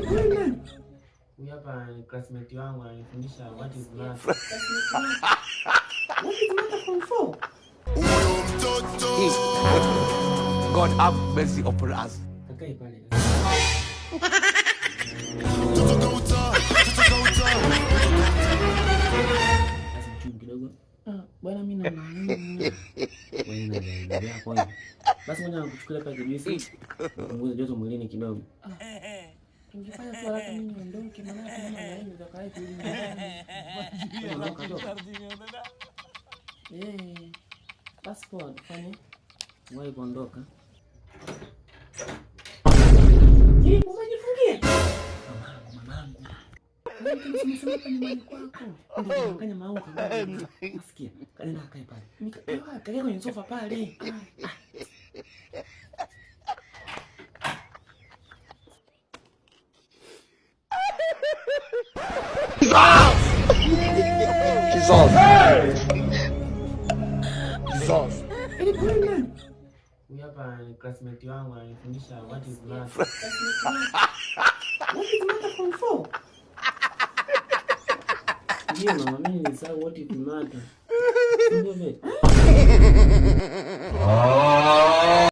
Huyu hapa ni classmate wangu ananifundisha what is math. What is math from 4? God have mercy upon us. Kakai pale. Kidogo. Bwana mimi na maana. Wewe ndio yako hivi. Basi ngoja nikuchukulie pale juisi. Punguza joto mwilini kidogo. Tungefanya tu haraka mimi niondoke maana kama laini za kae tu. Passport fanye. Wewe kuondoka. Je, umejifungia? Mamangu. Wewe kimsema hapa nyumbani kwako. Ndio kanya mauka. Nasikia. Kaenda kae pale. Kae kwenye sofa pale. Jesus. Huyu hapa ni classmate wangu ananifundisha what is math. What is math from 4? Ndio mama mimi nilisahau what is math. Ndio.